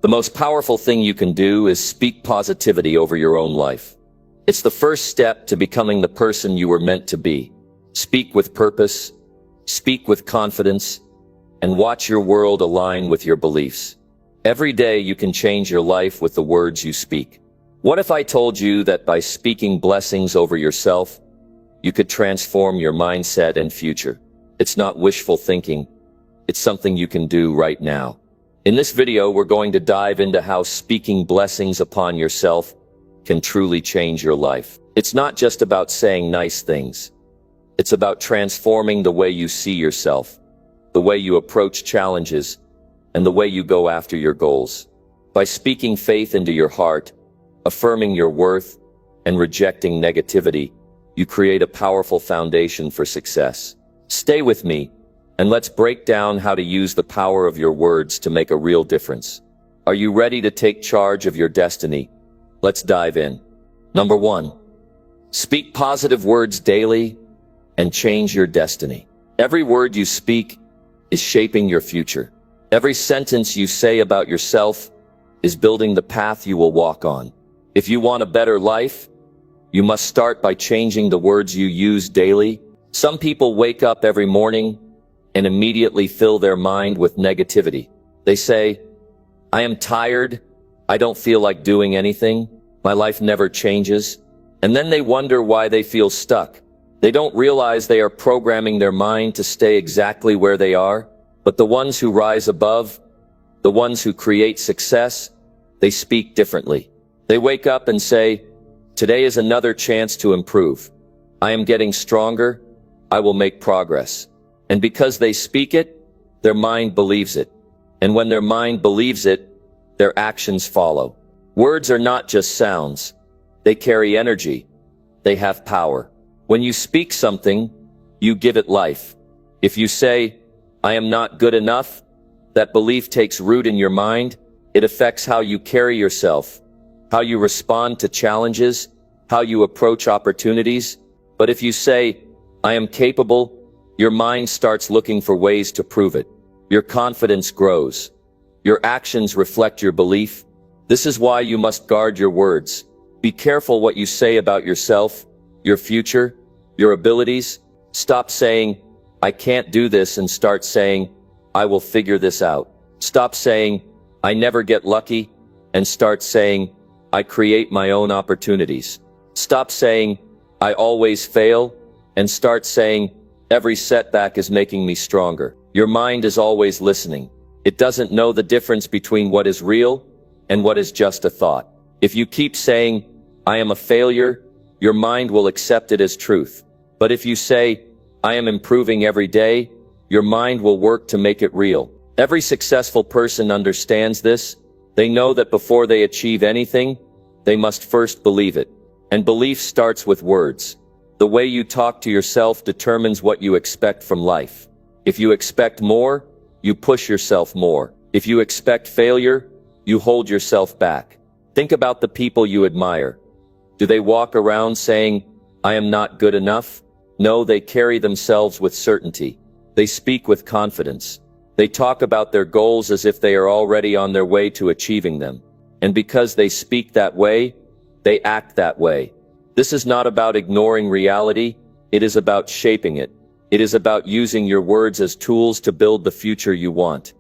The most powerful thing you can do is speak positivity over your own life. It's the first step to becoming the person you were meant to be. Speak with purpose, speak with confidence, and watch your world align with your beliefs. Every day you can change your life with the words you speak. What if I told you that by speaking blessings over yourself, you could transform your mindset and future? It's not wishful thinking. It's something you can do right now. In this video, we're going to dive into how speaking blessings upon yourself can truly change your life. It's not just about saying nice things. It's about transforming the way you see yourself, the way you approach challenges, and the way you go after your goals. By speaking faith into your heart, affirming your worth, and rejecting negativity, you create a powerful foundation for success. Stay with me, and let's break down how to use the power of your words to make a real difference. Are you ready to take charge of your destiny? Let's dive in. Number 1. Speak positive words daily and change your destiny. Every word you speak is shaping your future. Every sentence you say about yourself is building the path you will walk on. If you want a better life, you must start by changing the words you use daily. Some people wake up every morning and immediately fill their mind with negativity. They say, "I am tired. I don't feel like doing anything. My life never changes." And then they wonder why they feel stuck. They don't realize they are programming their mind to stay exactly where they are. But the ones who rise above, the ones who create success, they speak differently. They wake up and say, "Today is another chance to improve. I am getting stronger. I will make progress." And because they speak it, their mind believes it. And when their mind believes it, their actions follow. Words are not just sounds. They carry energy. They have power. When you speak something, you give it life. If you say, "I am not good enough," that belief takes root in your mind. It affects how you carry yourself, how you respond to challenges, how you approach opportunities. But if you say, "I am capable," your mind starts looking for ways to prove it. Your confidence grows. Your actions reflect your belief. This is why you must guard your words. Be careful what you say about yourself, your future, your abilities. Stop saying, "I can't do this," and start saying, "I will figure this out." Stop saying, "I never get lucky," and start saying, "I create my own opportunities." Stop saying, "I always fail," and start saying, "Every setback is making me stronger." Your mind is always listening. It doesn't know the difference between what is real and what is just a thought. If you keep saying, "I am a failure," your mind will accept it as truth. But if you say, "I am improving every day," your mind will work to make it real. Every successful person understands this. They know that before they achieve anything, they must first believe it. And belief starts with words. The way you talk to yourself determines what you expect from life. If you expect more, you push yourself more. If you expect failure, you hold yourself back. Think about the people you admire. Do they walk around saying, "I am not good enough"? No, they carry themselves with certainty. They speak with confidence. They talk about their goals as if they are already on their way to achieving them. And because they speak that way, they act that way. This is not about ignoring reality. It is about shaping it. It is about using your words as tools to build the future you want.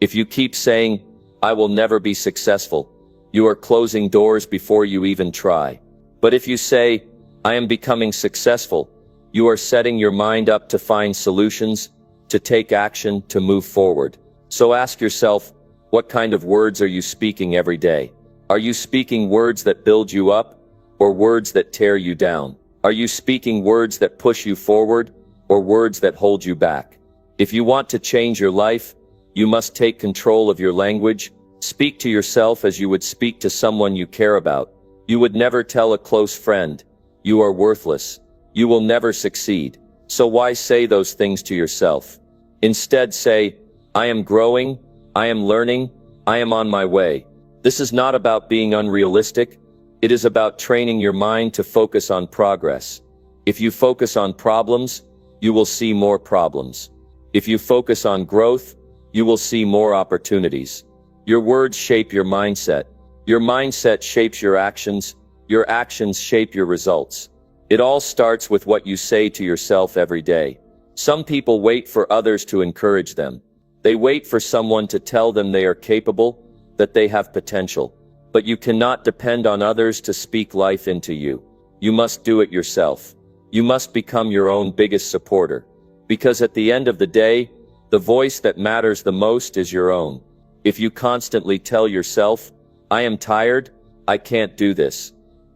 If you keep saying, "I will never be successful," you are closing doors before you even try. But if you say, "I am becoming successful," you are setting your mind up to find solutions, to take action, to move forward. So ask yourself, what kind of words are you speaking every day? Are you speaking words that build you up, or words that tear you down? Are you speaking words that push you forward, or words that hold you back? If you want to change your life, you must take control of your language. Speak to yourself as you would speak to someone you care about. You would never tell a close friend, "You are worthless. You will never succeed." So why say those things to yourself? Instead say, "I am growing, I am learning, I am on my way." This is not about being unrealistic. It is about training your mind to focus on progress. If you focus on problems, you will see more problems. If you focus on growth, you will see more opportunities. Your words shape your mindset. Your mindset shapes your actions shape your results. It all starts with what you say to yourself every day. Some people wait for others to encourage them. They wait for someone to tell them they are capable, that they have potential. But you cannot depend on others to speak life into you. You must do it yourself. You must become your own biggest supporter. Because at the end of the day, the voice that matters the most is your own. If you constantly tell yourself, I am tired, I can't do this,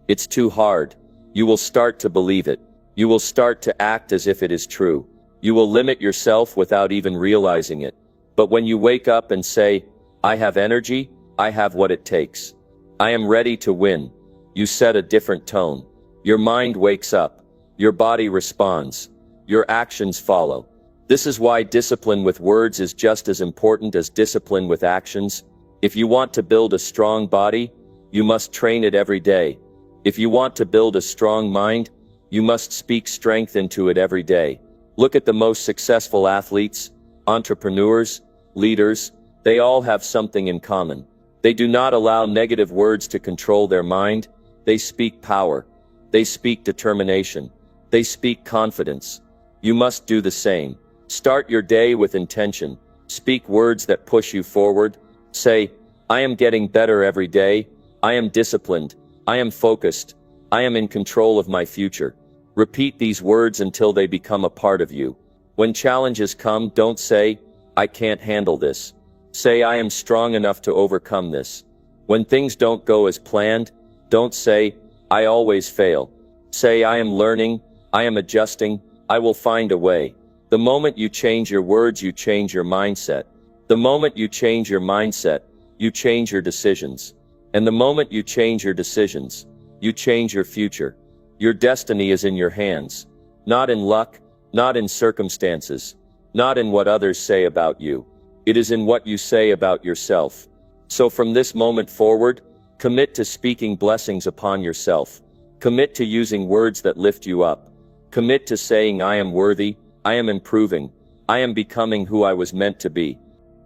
it's too hard, you will start to believe it. You will start to act as if it is true. You will limit yourself without even realizing it. But when you wake up and say, I have energy, I have what it takes, I am ready to win, you set a different tone. Your mind wakes up. Your body responds. Your actions follow. This is why discipline with words is just as important as discipline with actions. If you want to build a strong body, you must train it every day. If you want to build a strong mind, you must speak strength into it every day. Look at the most successful athletes, entrepreneurs, leaders, they all have something in common. They do not allow negative words to control their mind. They speak power. They speak determination. They speak confidence. You must do the same. Start your day with intention. Speak words that push you forward. Say, I am getting better every day. I am disciplined. I am focused. I am in control of my future. Repeat these words until they become a part of you. When challenges come, don't say, I can't handle this. Say, I am strong enough to overcome this. When things don't go as planned, don't say, I always fail. Say, I am learning, I am adjusting, I will find a way. The moment you change your words, you change your mindset. The moment you change your mindset, you change your decisions. And the moment you change your decisions, you change your future. Your destiny is in your hands. Not in luck, not in circumstances, not in what others say about you. It is in what you say about yourself. So from this moment forward, commit to speaking blessings upon yourself. Commit to using words that lift you up. Commit to saying, I am worthy, I am improving, I am becoming who I was meant to be.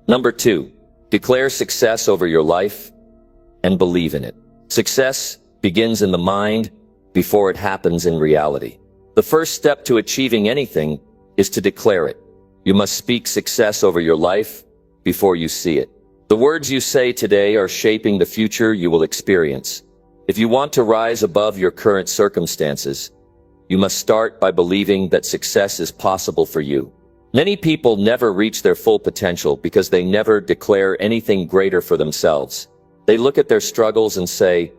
Number 2, declare success over your life and believe in it. Success begins in the mind before it happens in reality. The first step to achieving anything is to declare it. You must speak success over your life before you see it. The words you say today are shaping the future you will experience. If you want to rise above your current circumstances, you must start by believing that success is possible for you. Many people never reach their full potential because they never declare anything greater for themselves. They look at their struggles and say,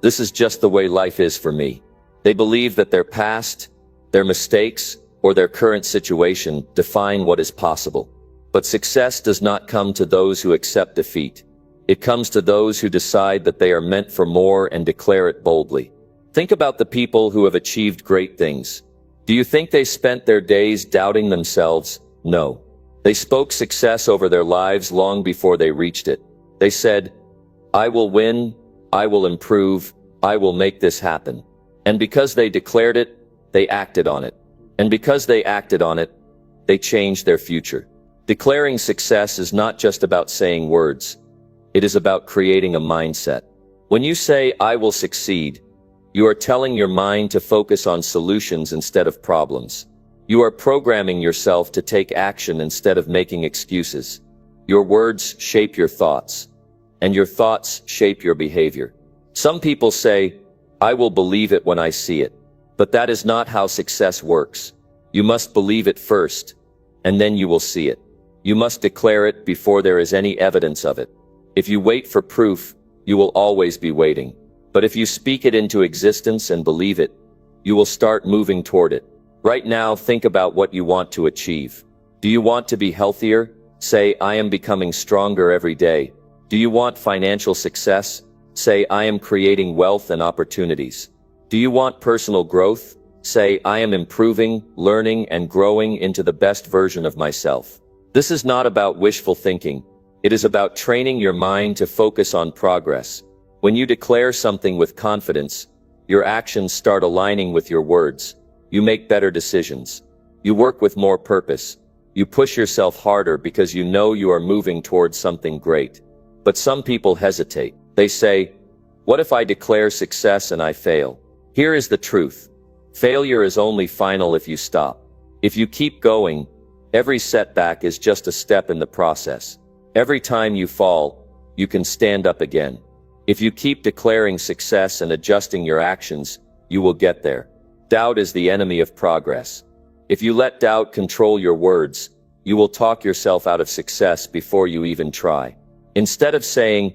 this is just the way life is for me. They believe that their past, their mistakes, or their current situation define what is possible. But success does not come to those who accept defeat. It comes to those who decide that they are meant for more and declare it boldly. Think about the people who have achieved great things. Do you think they spent their days doubting themselves? No. They spoke success over their lives long before they reached it. They said, I will win, I will improve, I will make this happen. And because they declared it, they acted on it. And because they acted on it, they changed their future. Declaring success is not just about saying words. It is about creating a mindset. When you say, I will succeed, you are telling your mind to focus on solutions instead of problems. You are programming yourself to take action instead of making excuses. Your words shape your thoughts, and your thoughts shape your behavior. Some people say, I will believe it when I see it. But that is not how success works. You must believe it first, and then you will see it. You must declare it before there is any evidence of it. If you wait for proof, you will always be waiting. But if you speak it into existence and believe it, you will start moving toward it. Right now, think about what you want to achieve. Do you want to be healthier? Say, I am becoming stronger every day. Do you want financial success? Say, I am creating wealth and opportunities. Do you want personal growth? Say, I am improving, learning, and growing into the best version of myself. This is not about wishful thinking. It is about training your mind to focus on progress. When you declare something with confidence, your actions start aligning with your words. You make better decisions. You work with more purpose. You push yourself harder because you know you are moving towards something great. But some people hesitate. They say, "What if I declare success and I fail?" Here is the truth. Failure is only final if you stop. If you keep going, every setback is just a step in the process. Every time you fall, you can stand up again. If you keep declaring success and adjusting your actions, you will get there. Doubt is the enemy of progress. If you let doubt control your words, you will talk yourself out of success before you even try. Instead of saying,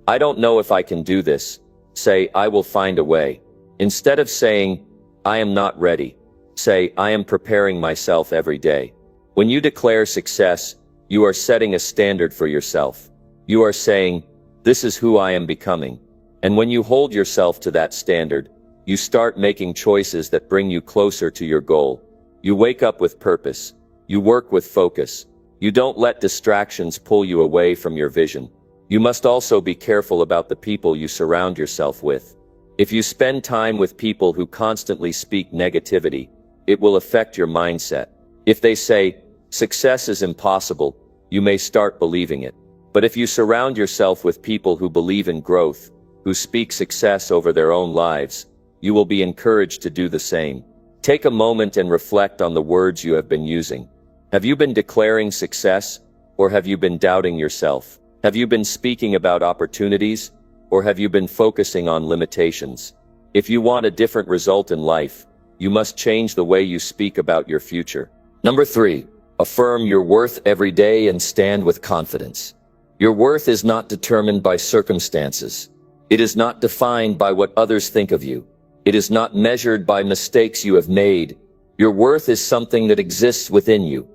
"I don't know if I can do this," say, "I will find a way." Instead of saying, "I am not ready," say, "I am preparing myself every day." When you declare success, you are setting a standard for yourself. You are saying, "This is who I am becoming." And when you hold yourself to that standard, you start making choices that bring you closer to your goal. You wake up with purpose. You work with focus. You don't let distractions pull you away from your vision. You must also be careful about the people you surround yourself with. If you spend time with people who constantly speak negativity, it will affect your mindset. If they say, "Success is impossible," you may start believing it. But if you surround yourself with people who believe in growth, who speak success over their own lives, you will be encouraged to do the same. Take a moment and reflect on the words you have been using. Have you been declaring success, or have you been doubting yourself? Have you been speaking about opportunities, or have you been focusing on limitations? If you want a different result in life, you must change the way you speak about your future. Number 3, affirm your worth every day and stand with confidence. Your worth is not determined by circumstances. It is not defined by what others think of you. It is not measured by mistakes you have made. Your worth is something that exists within you.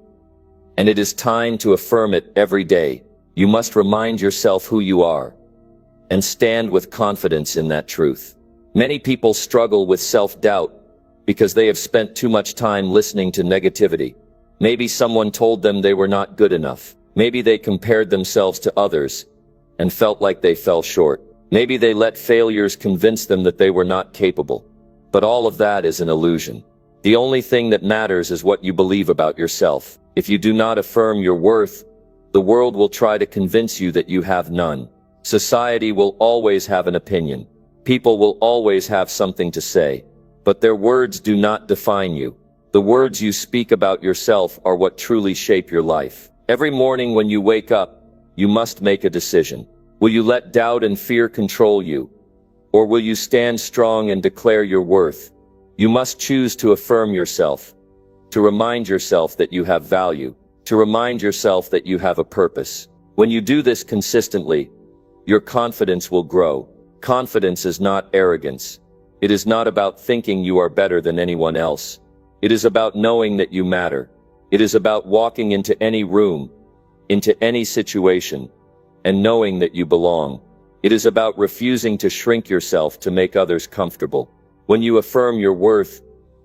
And it is time to affirm it every day. You must remind yourself who you are and stand with confidence in that truth. Many people struggle with self-doubt because they have spent too much time listening to negativity. Maybe someone told them they were not good enough. Maybe they compared themselves to others and felt like they fell short. Maybe they let failures convince them that they were not capable. But all of that is an illusion. The only thing that matters is what you believe about yourself. If you do not affirm your worth, the world will try to convince you that you have none. Society will always have an opinion. People will always have something to say. But their words do not define you. The words you speak about yourself are what truly shape your life. Every morning when you wake up, you must make a decision. Will you let doubt and fear control you? Or will you stand strong and declare your worth? You must choose to affirm yourself, to remind yourself that you have value, to remind yourself that you have a purpose. When you do this consistently, your confidence will grow. Confidence is not arrogance. It is not about thinking you are better than anyone else. It is about knowing that you matter. It is about walking into any room, into any situation, and knowing that you belong. It is about refusing to shrink yourself to make others comfortable. When you affirm your worth,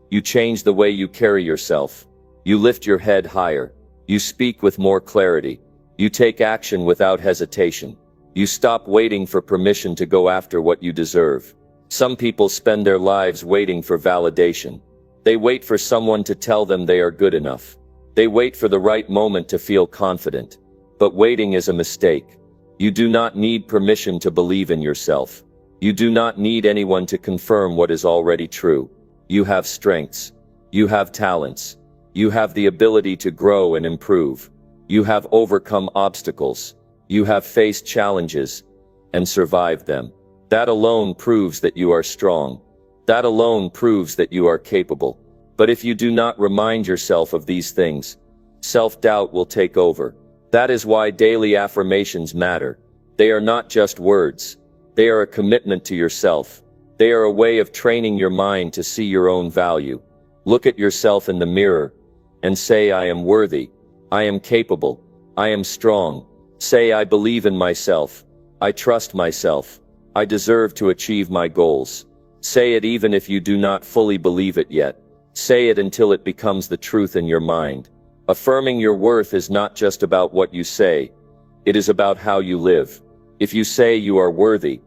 you change the way you carry yourself. You lift your head higher. You speak with more clarity. You take action without hesitation. You stop waiting for permission to go after what you deserve. Some people spend their lives waiting for validation. They wait for someone to tell them they are good enough. They wait for the right moment to feel confident. But waiting is a mistake. You do not need permission to believe in yourself. You do not need anyone to confirm what is already true. You have strengths. You have talents. You have the ability to grow and improve. You have overcome obstacles. You have faced challenges and survived them. That alone proves that you are strong. That alone proves that you are capable. But if you do not remind yourself of these things, self-doubt will take over. That is why daily affirmations matter. They are not just words. They are a commitment to yourself. They are a way of training your mind to see your own value. Look at yourself in the mirror and say, "I am worthy. I am capable. I am strong." Say, "I believe in myself. I trust myself. I deserve to achieve my goals." Say it even if you do not fully believe it yet. Say it until it becomes the truth in your mind. Affirming your worth is not just about what you say. It is about how you live. If you say you are worthy,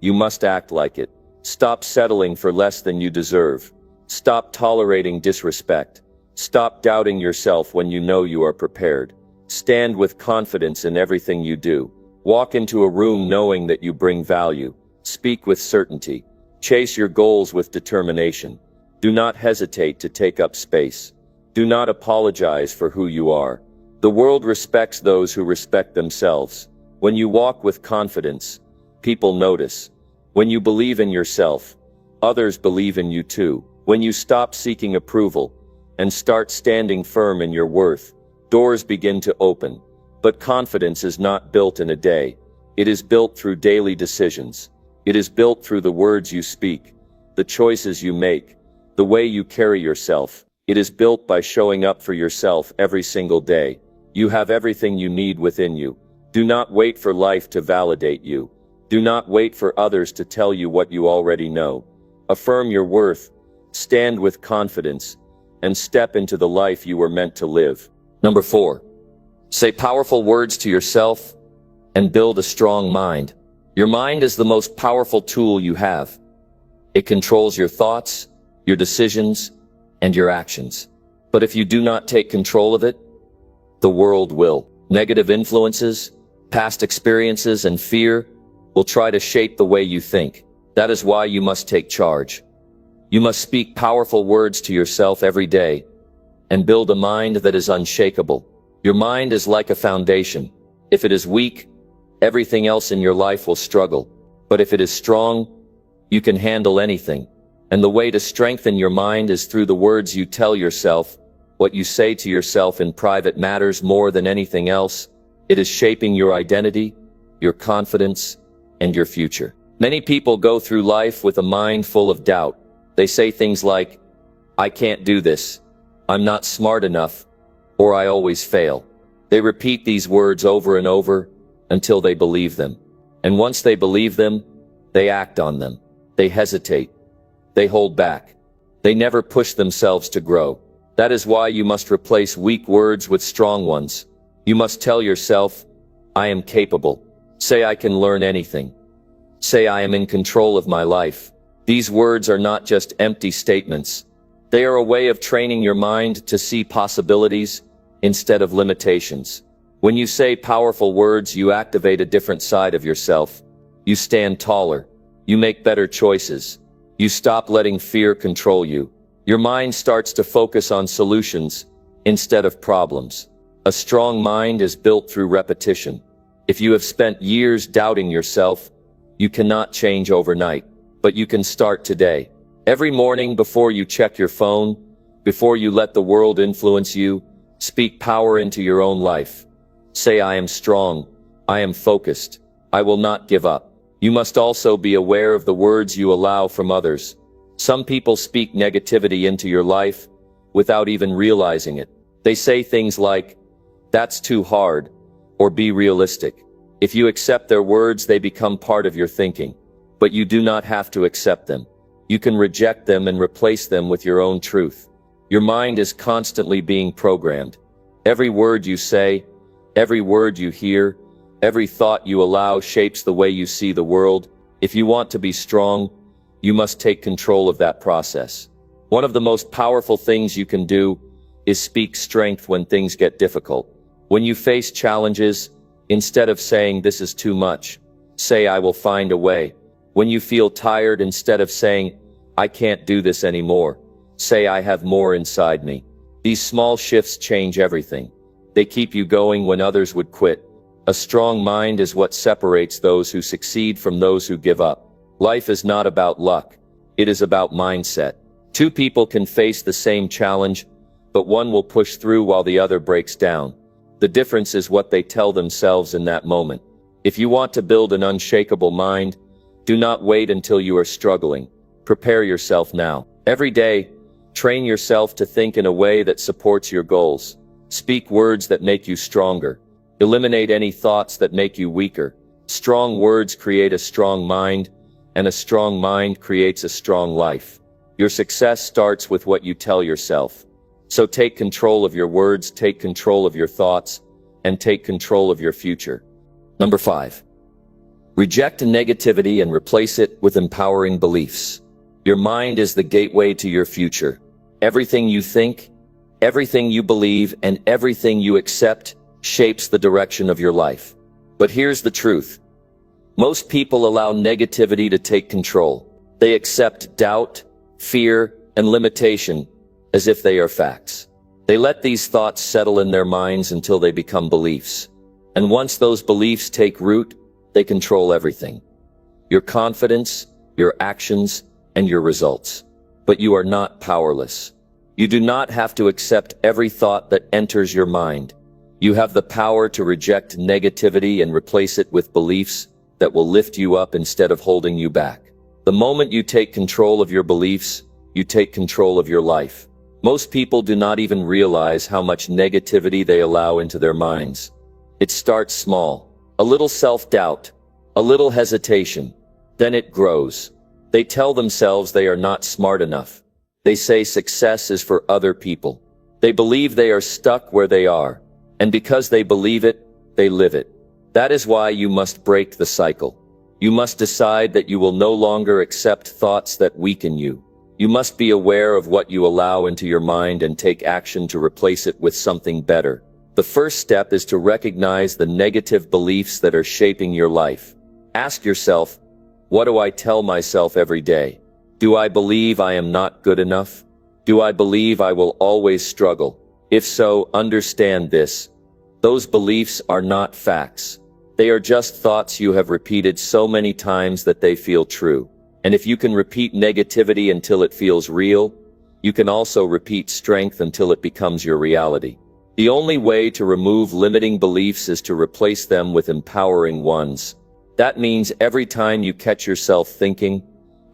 you must act like it. Stop settling for less than you deserve. Stop tolerating disrespect. Stop doubting yourself when you know you are prepared. Stand with confidence in everything you do. Walk into a room knowing that you bring value. Speak with certainty. Chase your goals with determination. Do not hesitate to take up space. Do not apologize for who you are. The world respects those who respect themselves. When you walk with confidence, people notice. When you believe in yourself, others believe in you too. When you stop seeking approval and start standing firm in your worth, doors begin to open. But confidence is not built in a day. It is built through daily decisions. It is built through the words you speak, the choices you make, the way you carry yourself. It is built by showing up for yourself every single day. You have everything you need within you. Do not wait for life to validate you. Do not wait for others to tell you what you already know. Affirm your worth, stand with confidence, and step into the life you were meant to live. Number 4. Say powerful words to yourself and build a strong mind. Your mind is the most powerful tool you have. It controls your thoughts, your decisions, and your actions. But if you do not take control of it, the world will. Negative influences, past experiences, and fear will try to shape the way you think. That is why you must take charge. You must speak powerful words to yourself every day and build a mind that is unshakable. Your mind is like a foundation. If it is weak, everything else in your life will struggle. But if it is strong, you can handle anything. And the way to strengthen your mind is through the words you tell yourself. What you say to yourself in private matters more than anything else. It is shaping your identity, your confidence, and your future. Many people go through life with a mind full of doubt. They say things like, I can't do this, I'm not smart enough, or I always fail. They repeat these words over and over until they believe them. And once they believe them, they act on them. They hesitate. They hold back. They never push themselves to grow. That is why you must replace weak words with strong ones. You must tell yourself, I am capable. Say I can learn anything. Say I am in control of my life. These words are not just empty statements. They are a way of training your mind to see possibilities instead of limitations. When you say powerful words, you activate a different side of yourself. You stand taller. You make better choices. You stop letting fear control you. Your mind starts to focus on solutions instead of problems. A strong mind is built through repetition. If you have spent years doubting yourself, you cannot change overnight, but you can start today. Every morning before you check your phone, before you let the world influence you, speak power into your own life. Say, I am strong. I am focused. I will not give up. You must also be aware of the words you allow from others. Some people speak negativity into your life without even realizing it. They say things like, that's too hard, or be realistic. If you accept their words, they become part of your thinking. But you do not have to accept them. You can reject them and replace them with your own truth. Your mind is constantly being programmed. Every word you say, every word you hear, every thought you allow shapes the way you see the world. If you want to be strong, you must take control of that process. One of the most powerful things you can do is speak strength when things get difficult. When you face challenges, instead of saying this is too much, say I will find a way. When you feel tired, instead of saying I can't do this anymore, say I have more inside me. These small shifts change everything. They keep you going when others would quit. A strong mind is what separates those who succeed from those who give up. Life is not about luck. It is about mindset. Two people can face the same challenge, but one will push through while the other breaks down. The difference is what they tell themselves in that moment. If you want to build an unshakable mind, do not wait until you are struggling. Prepare yourself now. Every day, train yourself to think in a way that supports your goals. Speak words that make you stronger. Eliminate any thoughts that make you weaker. Strong words create a strong mind, and a strong mind creates a strong life. Your success starts with what you tell yourself. So take control of your words, take control of your thoughts, and take control of your future. Number 5. Reject negativity and replace it with empowering beliefs. Your mind is the gateway to your future. Everything you think, everything you believe, and everything you accept shapes the direction of your life. But here's the truth. Most people allow negativity to take control. They accept doubt, fear, and limitation as if they are facts. They let these thoughts settle in their minds until they become beliefs. And once those beliefs take root, they control everything. Your confidence, your actions, and your results. But you are not powerless. You do not have to accept every thought that enters your mind. You have the power to reject negativity and replace it with beliefs that will lift you up instead of holding you back. The moment you take control of your beliefs, you take control of your life. Most people do not even realize how much negativity they allow into their minds. It starts small. A little self-doubt, a little hesitation. Then it grows. They tell themselves they are not smart enough. They say success is for other people. They believe they are stuck where they are. And because they believe it, they live it. That is why you must break the cycle. You must decide that you will no longer accept thoughts that weaken you. You must be aware of what you allow into your mind and take action to replace it with something better. The first step is to recognize the negative beliefs that are shaping your life. Ask yourself, what do I tell myself every day? Do I believe I am not good enough? Do I believe I will always struggle? If so, understand this. Those beliefs are not facts. They are just thoughts you have repeated so many times that they feel true. And if you can repeat negativity until it feels real, you can also repeat strength until it becomes your reality. The only way to remove limiting beliefs is to replace them with empowering ones. That means every time you catch yourself thinking,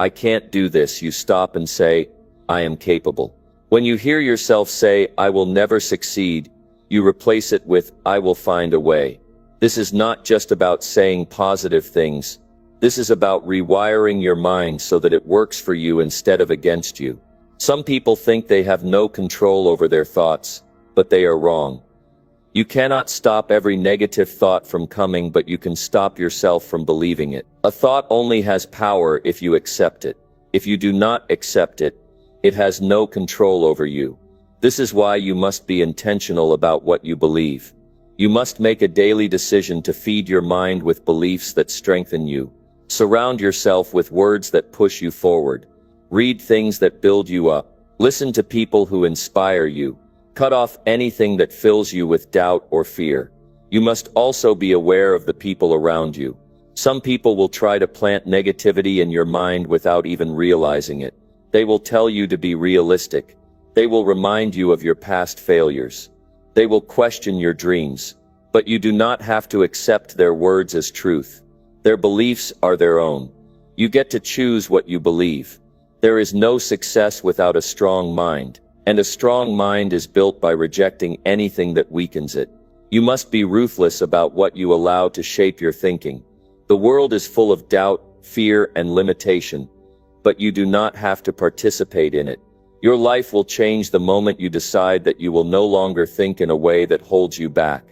I can't do this, you stop and say, I am capable. When you hear yourself say, I will never succeed, you replace it with, I will find a way. This is not just about saying positive things. This is about rewiring your mind so that it works for you instead of against you. Some people think they have no control over their thoughts, but they are wrong. You cannot stop every negative thought from coming, but you can stop yourself from believing it. A thought only has power if you accept it. If you do not accept it, it has no control over you. This is why you must be intentional about what you believe. You must make a daily decision to feed your mind with beliefs that strengthen you. Surround yourself with words that push you forward. Read things that build you up. Listen to people who inspire you. Cut off anything that fills you with doubt or fear. You must also be aware of the people around you. Some people will try to plant negativity in your mind without even realizing it. They will tell you to be realistic. They will remind you of your past failures. They will question your dreams. But you do not have to accept their words as truth. Their beliefs are their own. You get to choose what you believe. There is no success without a strong mind. And a strong mind is built by rejecting anything that weakens it. You must be ruthless about what you allow to shape your thinking. The world is full of doubt, fear, and limitation. But you do not have to participate in it. Your life will change the moment you decide that you will no longer think in a way that holds you back.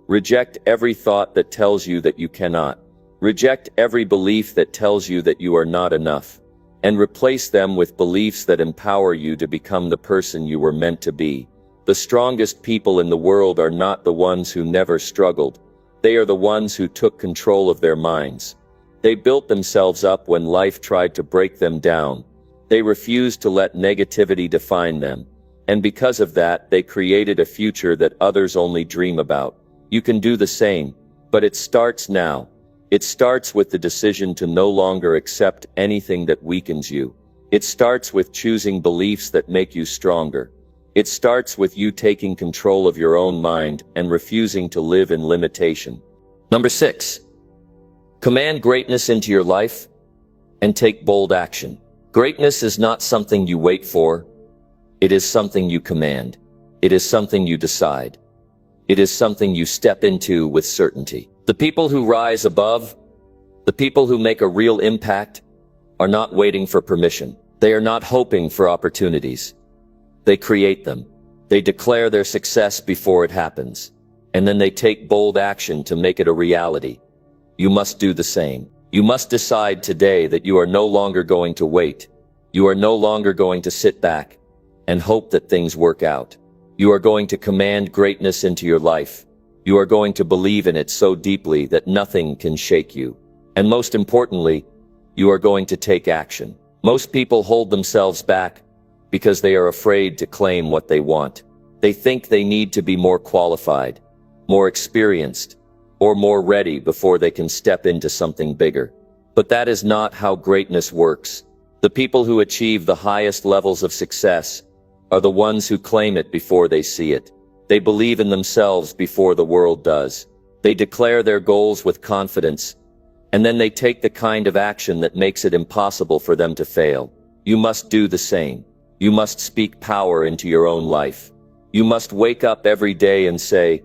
Reject every thought that tells you that you cannot. Reject every belief that tells you that you are not enough. And replace them with beliefs that empower you to become the person you were meant to be. The strongest people in the world are not the ones who never struggled. They are the ones who took control of their minds. They built themselves up when life tried to break them down. They refused to let negativity define them. And because of that, they created a future that others only dream about. You can do the same, but it starts now. It starts with the decision to no longer accept anything that weakens you. It starts with choosing beliefs that make you stronger. It starts with you taking control of your own mind and refusing to live in limitation. Number 6. Command greatness into your life and take bold action. Greatness is not something you wait for. It is something you command. It is something you decide. It is something you step into with certainty. The people who rise above, the people who make a real impact, are not waiting for permission. They are not hoping for opportunities. They create them. They declare their success before it happens. And then they take bold action to make it a reality. You must do the same. You must decide today that you are no longer going to wait. You are no longer going to sit back and hope that things work out. You are going to command greatness into your life. You are going to believe in it so deeply that nothing can shake you. And most importantly, you are going to take action. Most people hold themselves back because they are afraid to claim what they want. They think they need to be more qualified, more experienced, or more ready before they can step into something bigger. But that is not how greatness works. The people who achieve the highest levels of success are the ones who claim it before they see it. They believe in themselves before the world does. They declare their goals with confidence, and then they take the kind of action that makes it impossible for them to fail. You must do the same. You must speak power into your own life. You must wake up every day and say,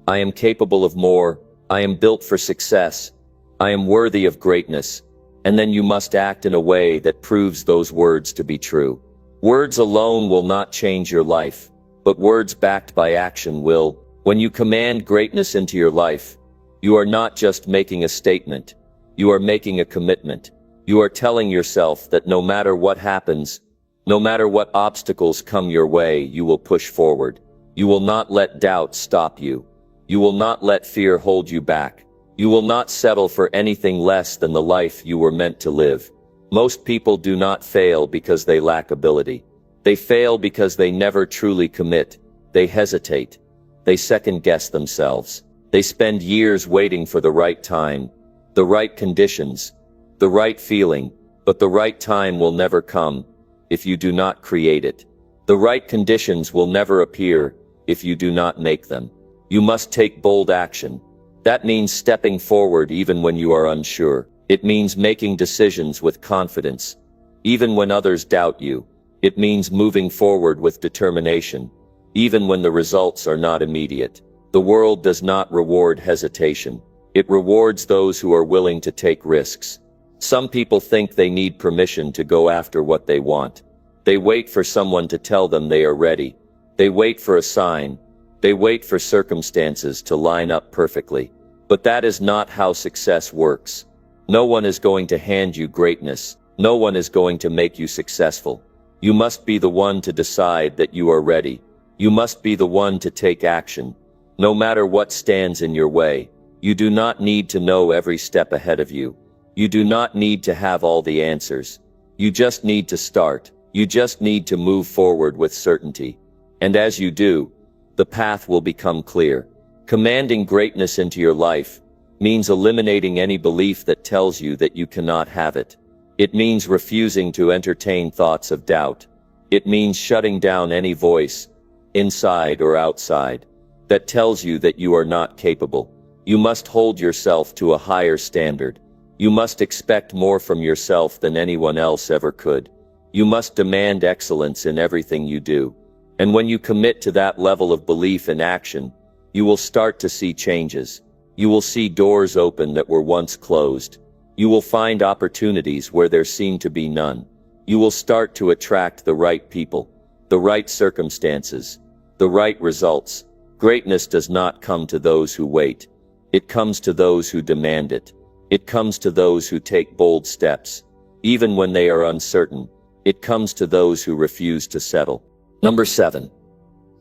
I am capable of more. I am built for success. I am worthy of greatness. And then you must act in a way that proves those words to be true. Words alone will not change your life, but words backed by action will. When you command greatness into your life, you are not just making a statement. You are making a commitment. You are telling yourself that no matter what happens, no matter what obstacles come your way, you will push forward. You will not let doubt stop you. You will not let fear hold you back. You will not settle for anything less than the life you were meant to live. Most people do not fail because they lack ability. They fail because they never truly commit. They hesitate. They second-guess themselves. They spend years waiting for the right time, the right conditions, the right feeling, but the right time will never come if you do not create it. The right conditions will never appear if you do not make them. You must take bold action. That means stepping forward even when you are unsure. It means making decisions with confidence, even when others doubt you. It means moving forward with determination, even when the results are not immediate. The world does not reward hesitation. It rewards those who are willing to take risks. Some people think they need permission to go after what they want. They wait for someone to tell them they are ready. They wait for a sign. They wait for circumstances to line up perfectly. But that is not how success works. No one is going to hand you greatness. No one is going to make you successful. You must be the one to decide that you are ready. You must be the one to take action. No matter what stands in your way, you do not need to know every step ahead of you. You do not need to have all the answers. You just need to start. You just need to move forward with certainty. And as you do, the path will become clear. Commanding greatness into your life means eliminating any belief that tells you that you cannot have it. It means refusing to entertain thoughts of doubt. It means shutting down any voice, inside or outside, that tells you that you are not capable. You must hold yourself to a higher standard. You must expect more from yourself than anyone else ever could. You must demand excellence in everything you do. And when you commit to that level of belief and action, you will start to see changes. You will see doors open that were once closed. You will find opportunities where there seemed to be none. You will start to attract the right people, the right circumstances, the right results. Greatness does not come to those who wait. It comes to those who demand it. It comes to those who take bold steps, even when they are uncertain. It comes to those who refuse to settle. Number 7.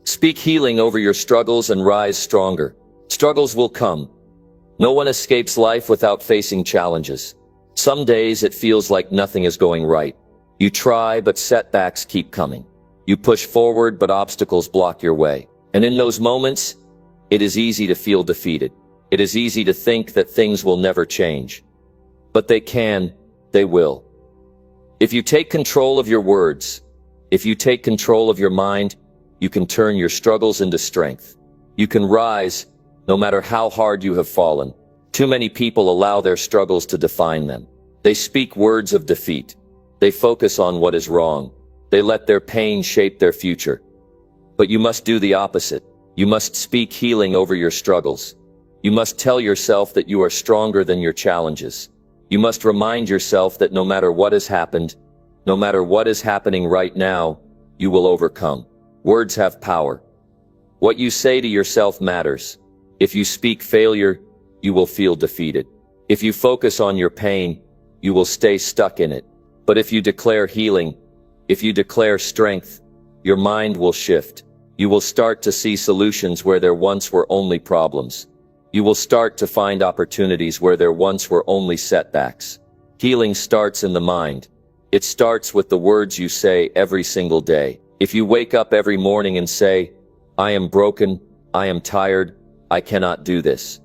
Speak healing over your struggles and rise stronger. Struggles will come. No one escapes life without facing challenges. Some days it feels like nothing is going right. You try, but setbacks keep coming. You push forward, but obstacles block your way. And in those moments, it is easy to feel defeated. It is easy to think that things will never change. But they can, they will. If you take control of your words, if you take control of your mind, you can turn your struggles into strength. You can rise, no matter how hard you have fallen. Too many people allow their struggles to define them. They speak words of defeat. They focus on what is wrong. They let their pain shape their future. But you must do the opposite. You must speak healing over your struggles. You must tell yourself that you are stronger than your challenges. You must remind yourself that no matter what has happened, no matter what is happening right now, you will overcome. Words have power. What you say to yourself matters. If you speak failure, you will feel defeated. If you focus on your pain, you will stay stuck in it. But if you declare healing, if you declare strength, your mind will shift. You will start to see solutions where there once were only problems. You will start to find opportunities where there once were only setbacks. Healing starts in the mind. It starts with the words you say every single day. If you wake up every morning and say, "I am broken, I am tired, I cannot do this,"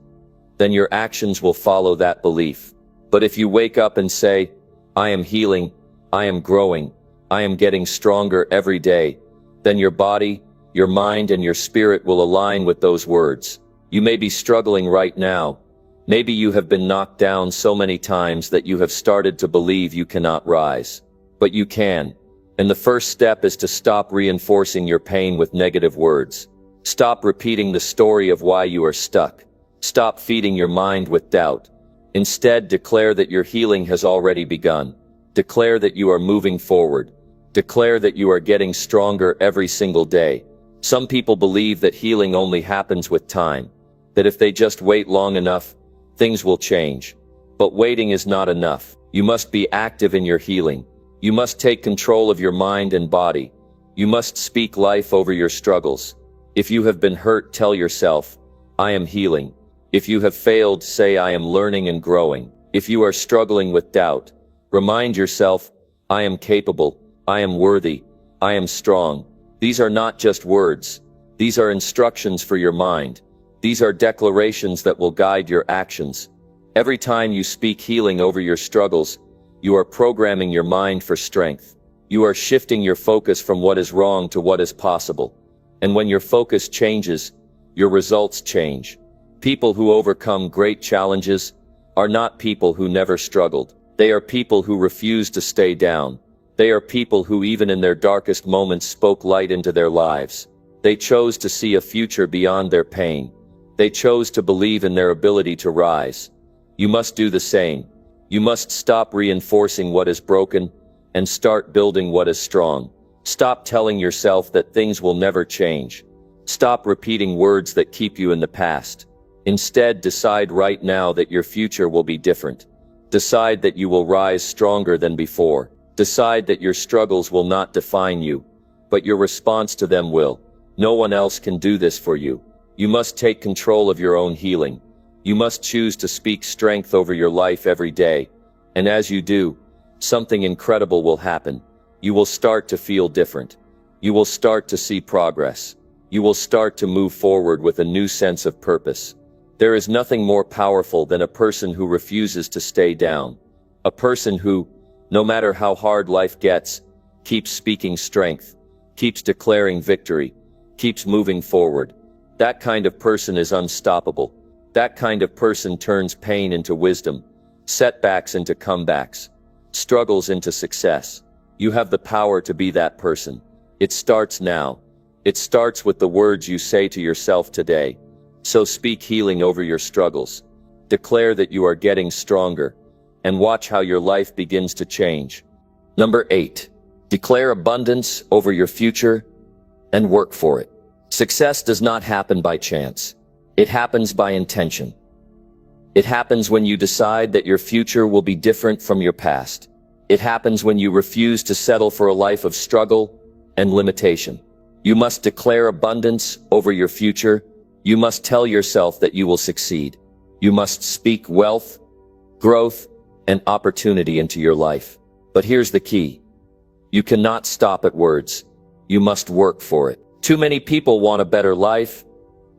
then your actions will follow that belief. But if you wake up and say, "I am healing, I am growing, I am getting stronger every day," then your body, your mind, and your spirit will align with those words. You may be struggling right now. Maybe you have been knocked down so many times that you have started to believe you cannot rise. But you can. And the first step is to stop reinforcing your pain with negative words. Stop repeating the story of why you are stuck. Stop feeding your mind with doubt. Instead, declare that your healing has already begun. Declare that you are moving forward. Declare that you are getting stronger every single day. Some people believe that healing only happens with time, that if they just wait long enough, things will change. But waiting is not enough. You must be active in your healing. You must take control of your mind and body. You must speak life over your struggles. If you have been hurt, tell yourself, "I am healing." If you have failed, say, "I am learning and growing." If you are struggling with doubt, remind yourself, "I am capable, I am worthy, I am strong." These are not just words. These are instructions for your mind. These are declarations that will guide your actions. Every time you speak healing over your struggles, you are programming your mind for strength. You are shifting your focus from what is wrong to what is possible. And when your focus changes, your results change. People who overcome great challenges are not people who never struggled. They are people who refuse to stay down. They are people who even in their darkest moments spoke light into their lives. They chose to see a future beyond their pain. They chose to believe in their ability to rise. You must do the same. You must stop reinforcing what is broken and start building what is strong. Stop telling yourself that things will never change. Stop repeating words that keep you in the past. Instead, decide right now that your future will be different. Decide that you will rise stronger than before. Decide that your struggles will not define you, but your response to them will. No one else can do this for you. You must take control of your own healing. You must choose to speak strength over your life every day. And as you do, something incredible will happen. You will start to feel different. You will start to see progress. You will start to move forward with a new sense of purpose. There is nothing more powerful than a person who refuses to stay down. A person who, no matter how hard life gets, keeps speaking strength, keeps declaring victory, keeps moving forward. That kind of person is unstoppable. That kind of person turns pain into wisdom, setbacks into comebacks, struggles into success. You have the power to be that person. It starts now. It starts with the words you say to yourself today. So speak healing over your struggles. Declare that you are getting stronger, and watch how your life begins to change. Number 8, declare abundance over your future and work for it. Success does not happen by chance. It happens by intention. It happens when you decide that your future will be different from your past. It happens when you refuse to settle for a life of struggle and limitation. You must declare abundance over your future. You must tell yourself that you will succeed. You must speak wealth, growth, and opportunity into your life. But here's the key. You cannot stop at words. You must work for it. Too many people want a better life,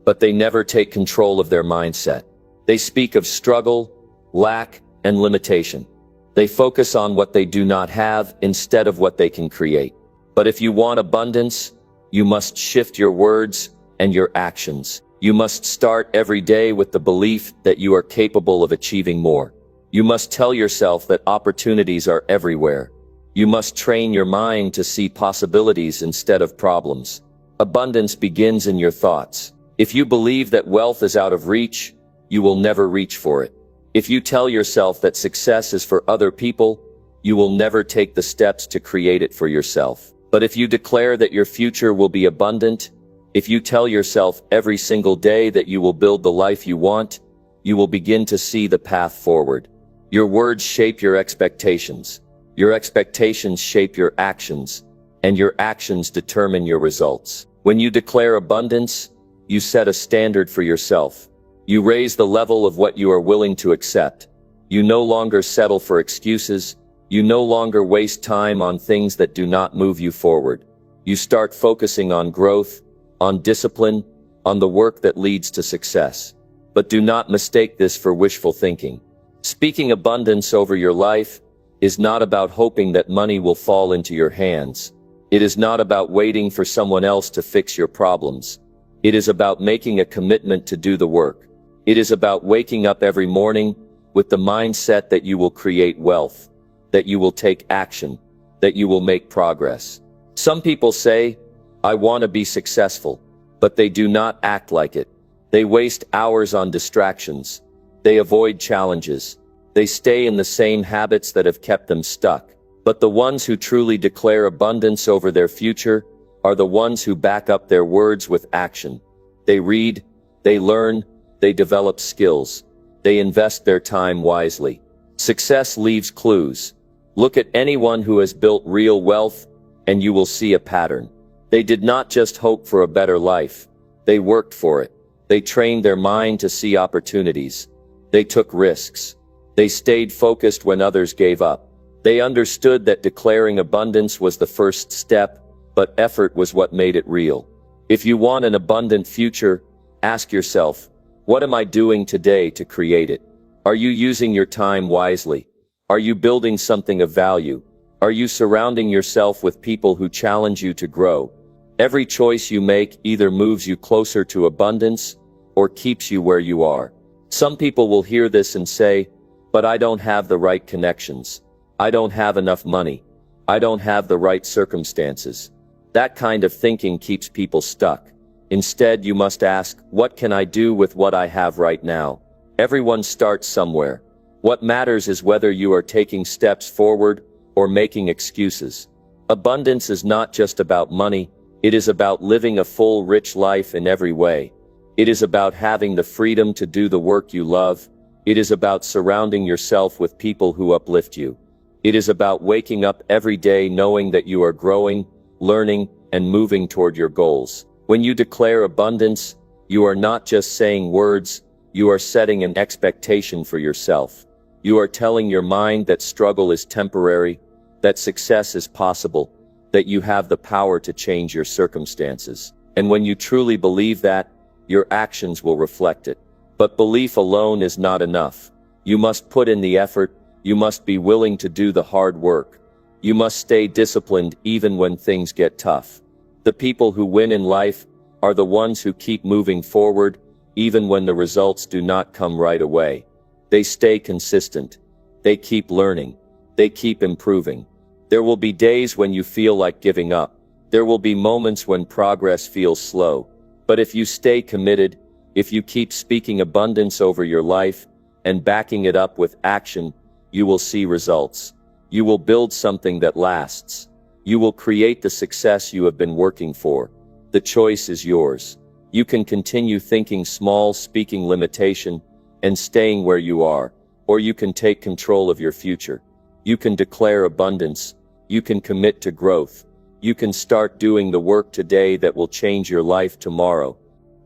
but they never take control of their mindset. They speak of struggle, lack, and limitation. They focus on what they do not have instead of what they can create. But if you want abundance, you must shift your words and your actions. You must start every day with the belief that you are capable of achieving more. You must tell yourself that opportunities are everywhere. You must train your mind to see possibilities instead of problems. Abundance begins in your thoughts. If you believe that wealth is out of reach, you will never reach for it. If you tell yourself that success is for other people, you will never take the steps to create it for yourself. But if you declare that your future will be abundant, if you tell yourself every single day that you will build the life you want, you will begin to see the path forward. Your words shape your expectations. Your expectations shape your actions, and your actions determine your results. When you declare abundance, you set a standard for yourself. You raise the level of what you are willing to accept. You no longer settle for excuses. You no longer waste time on things that do not move you forward. You start focusing on growth, on discipline, on the work that leads to success. But do not mistake this for wishful thinking. Speaking abundance over your life is not about hoping that money will fall into your hands. It is not about waiting for someone else to fix your problems. It is about making a commitment to do the work. It is about waking up every morning with the mindset that you will create wealth, that you will take action, that you will make progress. Some people say, "I want to be successful," but they do not act like it. They waste hours on distractions. They avoid challenges. They stay in the same habits that have kept them stuck. But the ones who truly declare abundance over their future are the ones who back up their words with action. They read, they learn, they develop skills. They invest their time wisely. Success leaves clues. Look at anyone who has built real wealth, and you will see a pattern. They did not just hope for a better life. They worked for it. They trained their mind to see opportunities. They took risks. They stayed focused when others gave up. They understood that declaring abundance was the first step, but effort was what made it real. If you want an abundant future, ask yourself, what am I doing today to create it? Are you using your time wisely? Are you building something of value? Are you surrounding yourself with people who challenge you to grow? Every choice you make either moves you closer to abundance or keeps you where you are. Some people will hear this and say, "But I don't have the right connections. I don't have enough money. I don't have the right circumstances." That kind of thinking keeps people stuck. Instead, you must ask, what can I do with what I have right now? Everyone starts somewhere. What matters is whether you are taking steps forward or making excuses. Abundance is not just about money. It is about living a full, rich life in every way. It is about having the freedom to do the work you love. It is about surrounding yourself with people who uplift you. It is about waking up every day knowing that you are growing, learning, and moving toward your goals. When you declare abundance, you are not just saying words, you are setting an expectation for yourself. You are telling your mind that struggle is temporary, that success is possible, that you have the power to change your circumstances. And when you truly believe that, your actions will reflect it. But belief alone is not enough. You must put in the effort. You must be willing to do the hard work. You must stay disciplined even when things get tough. The people who win in life are the ones who keep moving forward, even when the results do not come right away. They stay consistent. They keep learning. They keep improving. There will be days when you feel like giving up. There will be moments when progress feels slow. But if you stay committed, if you keep speaking abundance over your life and backing it up with action, you will see results. You will build something that lasts. You will create the success you have been working for. The choice is yours. You can continue thinking small, speaking limitation, and staying where you are, or you can take control of your future. You can declare abundance. You can commit to growth. You can start doing the work today that will change your life tomorrow.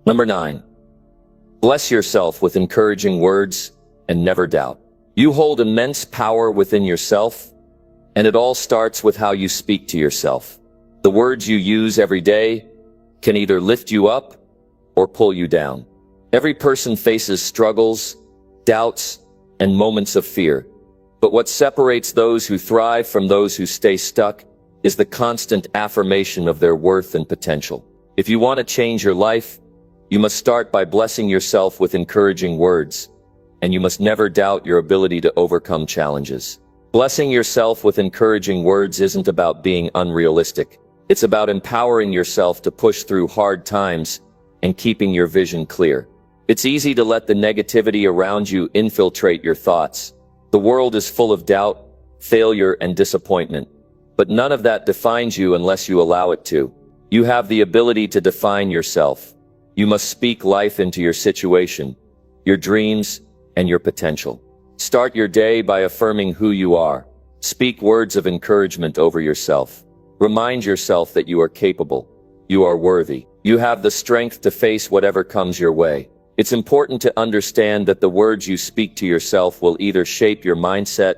Number 9. Bless yourself with encouraging words and never doubt. You hold immense power within yourself, and it all starts with how you speak to yourself. The words you use every day can either lift you up or pull you down. Every person faces struggles, doubts, and moments of fear. But what separates those who thrive from those who stay stuck is the constant affirmation of their worth and potential. If you want to change your life, you must start by blessing yourself with encouraging words, and you must never doubt your ability to overcome challenges. Blessing yourself with encouraging words isn't about being unrealistic. It's about empowering yourself to push through hard times and keeping your vision clear. It's easy to let the negativity around you infiltrate your thoughts. The world is full of doubt, failure, and disappointment. But none of that defines you unless you allow it to. You have the ability to define yourself. You must speak life into your situation, your dreams, and your potential. Start your day by affirming who you are. Speak words of encouragement over yourself. Remind yourself that you are capable. You are worthy. You have the strength to face whatever comes your way. It's important to understand that the words you speak to yourself will either shape your mindset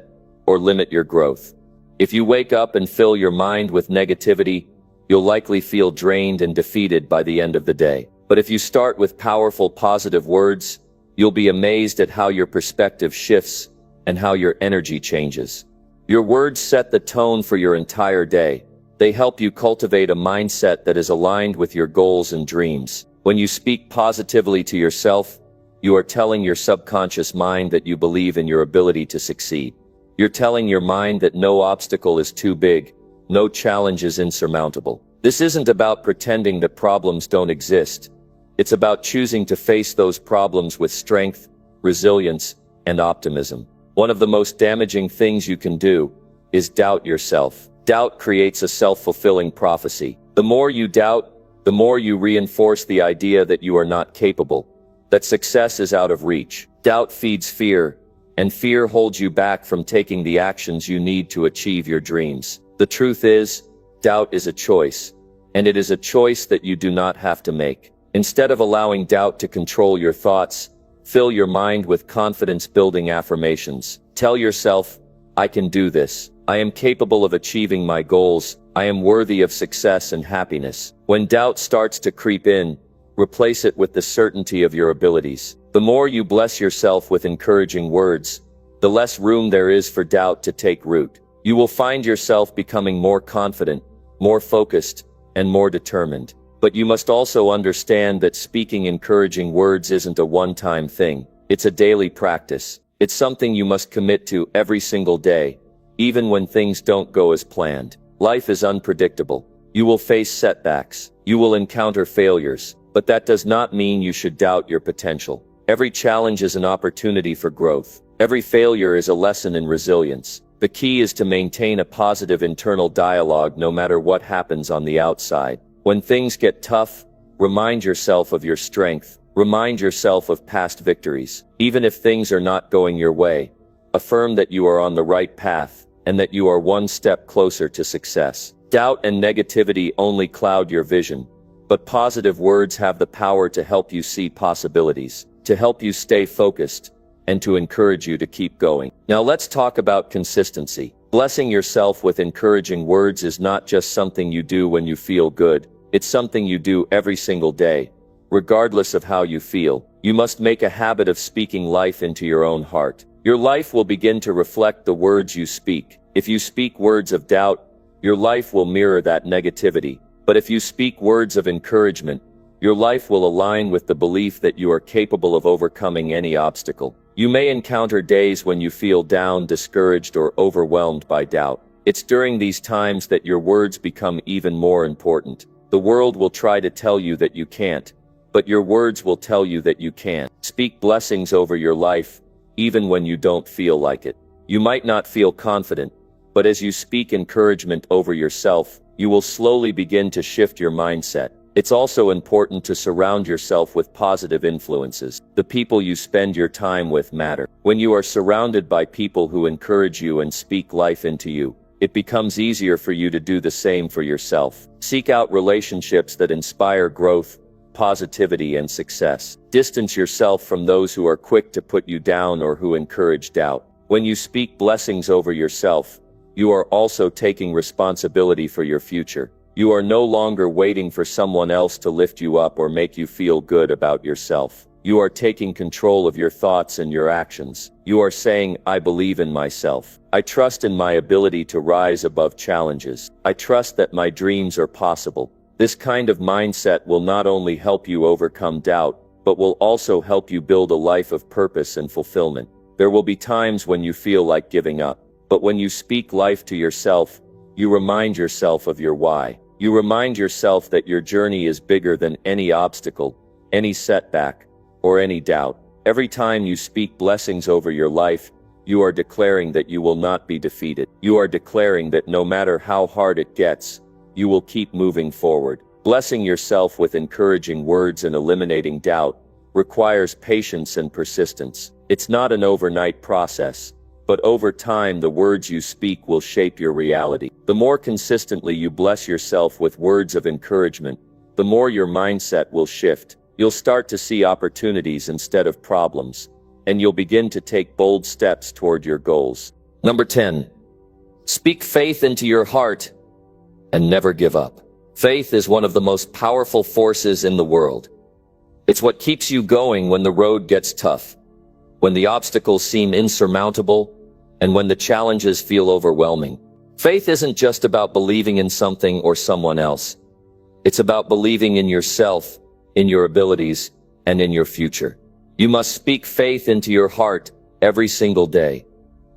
or limit your growth. If you wake up and fill your mind with negativity, you'll likely feel drained and defeated by the end of the day. But if you start with powerful, positive words, you'll be amazed at how your perspective shifts and how your energy changes. Your words set the tone for your entire day. They help you cultivate a mindset that is aligned with your goals and dreams. When you speak positively to yourself, you are telling your subconscious mind that you believe in your ability to succeed. You're telling your mind that no obstacle is too big, no challenge is insurmountable. This isn't about pretending that problems don't exist. It's about choosing to face those problems with strength, resilience, and optimism. One of the most damaging things you can do is doubt yourself. Doubt creates a self-fulfilling prophecy. The more you doubt, the more you reinforce the idea that you are not capable, that success is out of reach. Doubt feeds fear, and fear holds you back from taking the actions you need to achieve your dreams. The truth is, doubt is a choice, and it is a choice that you do not have to make. Instead of allowing doubt to control your thoughts, fill your mind with confidence-building affirmations. Tell yourself, I can do this. I am capable of achieving my goals. I am worthy of success and happiness. When doubt starts to creep in, replace it with the certainty of your abilities. The more you bless yourself with encouraging words, the less room there is for doubt to take root. You will find yourself becoming more confident, more focused, and more determined. But you must also understand that speaking encouraging words isn't a one-time thing. It's a daily practice. It's something you must commit to every single day, even when things don't go as planned. Life is unpredictable. You will face setbacks. You will encounter failures. But that does not mean you should doubt your potential. Every challenge is an opportunity for growth. Every failure is a lesson in resilience. The key is to maintain a positive internal dialogue no matter what happens on the outside. When things get tough, remind yourself of your strength. Remind yourself of past victories. Even if things are not going your way, affirm that you are on the right path and that you are one step closer to success. Doubt and negativity only cloud your vision, but positive words have the power to help you see possibilities, to help you stay focused, and to encourage you to keep going. Now let's talk about consistency. Blessing yourself with encouraging words is not just something you do when you feel good. It's something you do every single day. Regardless of how you feel, you must make a habit of speaking life into your own heart. Your life will begin to reflect the words you speak. If you speak words of doubt, your life will mirror that negativity. But if you speak words of encouragement, your life will align with the belief that you are capable of overcoming any obstacle. You may encounter days when you feel down, discouraged, or overwhelmed by doubt. It's during these times that your words become even more important. The world will try to tell you that you can't, but your words will tell you that you can. Speak blessings over your life, even when you don't feel like it. You might not feel confident, but as you speak encouragement over yourself, you will slowly begin to shift your mindset. It's also important to surround yourself with positive influences. The people you spend your time with matter. When you are surrounded by people who encourage you and speak life into you, it becomes easier for you to do the same for yourself. Seek out relationships that inspire growth, positivity, and success. Distance yourself from those who are quick to put you down or who encourage doubt. When you speak blessings over yourself, you are also taking responsibility for your future. You are no longer waiting for someone else to lift you up or make you feel good about yourself. You are taking control of your thoughts and your actions. You are saying, I believe in myself. I trust in my ability to rise above challenges. I trust that my dreams are possible. This kind of mindset will not only help you overcome doubt, but will also help you build a life of purpose and fulfillment. There will be times when you feel like giving up, but when you speak life to yourself, you remind yourself of your why. You remind yourself that your journey is bigger than any obstacle, any setback, or any doubt. Every time you speak blessings over your life, you are declaring that you will not be defeated. You are declaring that no matter how hard it gets, you will keep moving forward. Blessing yourself with encouraging words and eliminating doubt requires patience and persistence. It's not an overnight process, but over time the words you speak will shape your reality. The more consistently you bless yourself with words of encouragement, the more your mindset will shift. You'll start to see opportunities instead of problems, and you'll begin to take bold steps toward your goals. Number 10. Speak faith into your heart and never give up. Faith is one of the most powerful forces in the world. It's what keeps you going when the road gets tough, when the obstacles seem insurmountable, and when the challenges feel overwhelming. Faith isn't just about believing in something or someone else. It's about believing in yourself, in your abilities, and in your future. You must speak faith into your heart every single day,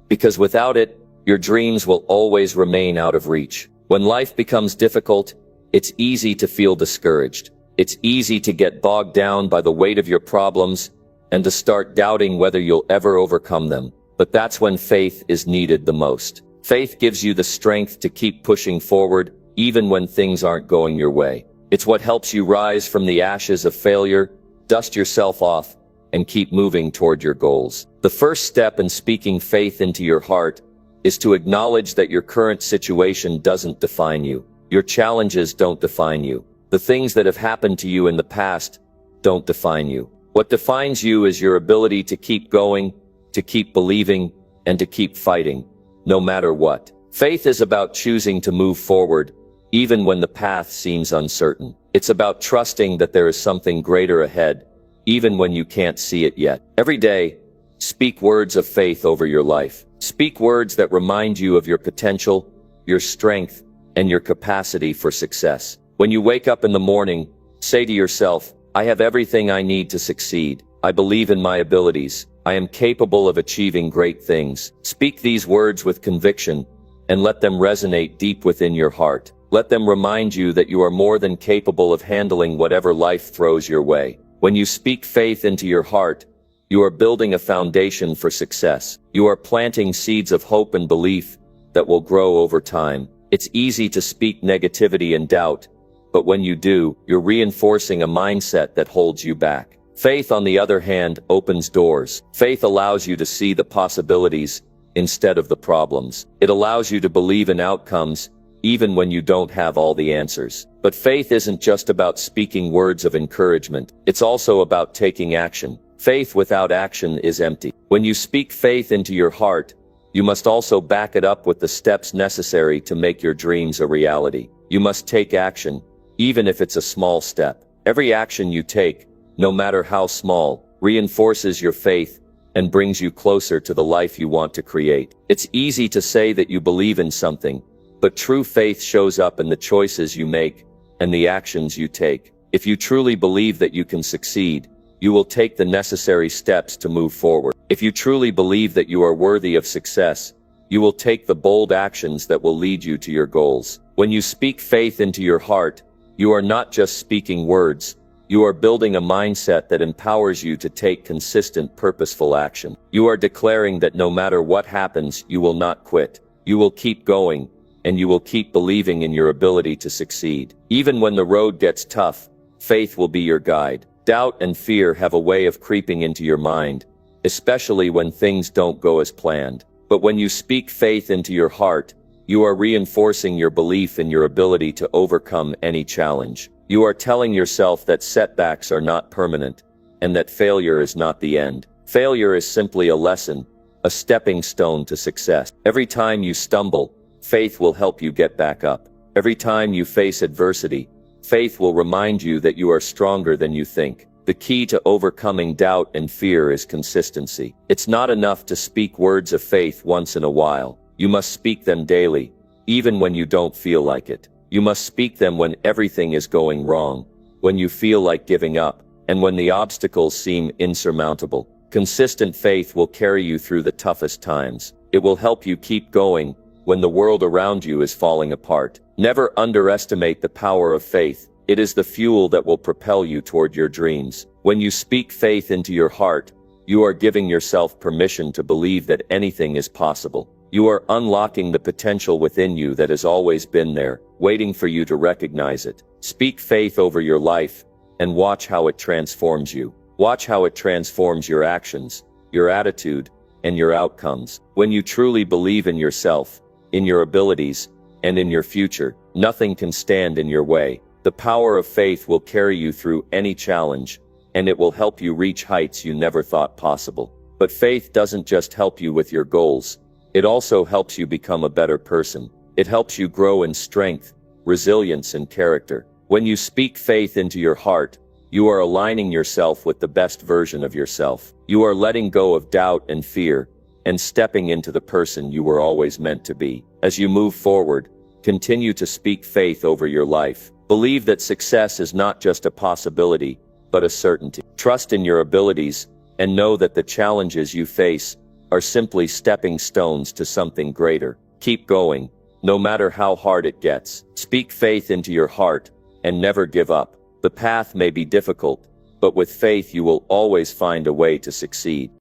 because without it, your dreams will always remain out of reach. When life becomes difficult, it's easy to feel discouraged. It's easy to get bogged down by the weight of your problems and to start doubting whether you'll ever overcome them. But that's when faith is needed the most. Faith gives you the strength to keep pushing forward, even when things aren't going your way. It's what helps you rise from the ashes of failure, dust yourself off, and keep moving toward your goals. The first step in speaking faith into your heart is to acknowledge that your current situation doesn't define you. Your challenges don't define you. The things that have happened to you in the past don't define you. What defines you is your ability to keep going, to keep believing, and to keep fighting, no matter what. Faith is about choosing to move forward, even when the path seems uncertain. It's about trusting that there is something greater ahead, even when you can't see it yet. Every day, speak words of faith over your life. Speak words that remind you of your potential, your strength, and your capacity for success. When you wake up in the morning, say to yourself, I have everything I need to succeed. I believe in my abilities. I am capable of achieving great things. Speak these words with conviction and let them resonate deep within your heart. Let them remind you that you are more than capable of handling whatever life throws your way. When you speak faith into your heart, you are building a foundation for success. You are planting seeds of hope and belief that will grow over time. It's easy to speak negativity and doubt, but when you do, you're reinforcing a mindset that holds you back. Faith, on the other hand, opens doors. Faith allows you to see the possibilities instead of the problems. It allows you to believe in outcomes even when you don't have all the answers. But faith isn't just about speaking words of encouragement. It's also about taking action. Faith without action is empty. When you speak faith into your heart, you must also back it up with the steps necessary to make your dreams a reality. You must take action, even if it's a small step. Every action you take, no matter how small, reinforces your faith and brings you closer to the life you want to create. It's easy to say that you believe in something, but true faith shows up in the choices you make and the actions you take. If you truly believe that you can succeed, you will take the necessary steps to move forward. If you truly believe that you are worthy of success, you will take the bold actions that will lead you to your goals. When you speak faith into your heart, you are not just speaking words. You are building a mindset that empowers you to take consistent, purposeful action. You are declaring that no matter what happens, you will not quit. You will keep going, and you will keep believing in your ability to succeed. Even when the road gets tough, faith will be your guide. Doubt and fear have a way of creeping into your mind, especially when things don't go as planned. But when you speak faith into your heart, you are reinforcing your belief in your ability to overcome any challenge. You are telling yourself that setbacks are not permanent, and that failure is not the end. Failure is simply a lesson, a stepping stone to success. Every time you stumble, faith will help you get back up. Every time you face adversity, faith will remind you that you are stronger than you think. The key to overcoming doubt and fear is consistency. It's not enough to speak words of faith once in a while. You must speak them daily, even when you don't feel like it. You must speak them when everything is going wrong, when you feel like giving up, and when the obstacles seem insurmountable. Consistent faith will carry you through the toughest times. It will help you keep going when the world around you is falling apart. Never underestimate the power of faith. It is the fuel that will propel you toward your dreams. When you speak faith into your heart, you are giving yourself permission to believe that anything is possible. You are unlocking the potential within you that has always been there, waiting for you to recognize it. Speak faith over your life, and watch how it transforms you. Watch how it transforms your actions, your attitude, and your outcomes. When you truly believe in yourself, in your abilities, and in your future, nothing can stand in your way. The power of faith will carry you through any challenge, and it will help you reach heights you never thought possible. But faith doesn't just help you with your goals. It also helps you become a better person. It helps you grow in strength, resilience, and character. When you speak faith into your heart, you are aligning yourself with the best version of yourself. You are letting go of doubt and fear, and stepping into the person you were always meant to be. As you move forward, continue to speak faith over your life. Believe that success is not just a possibility, but a certainty. Trust in your abilities, and know that the challenges you face are simply stepping stones to something greater. Keep going, no matter how hard it gets. Speak faith into your heart, and never give up. The path may be difficult, but with faith you will always find a way to succeed.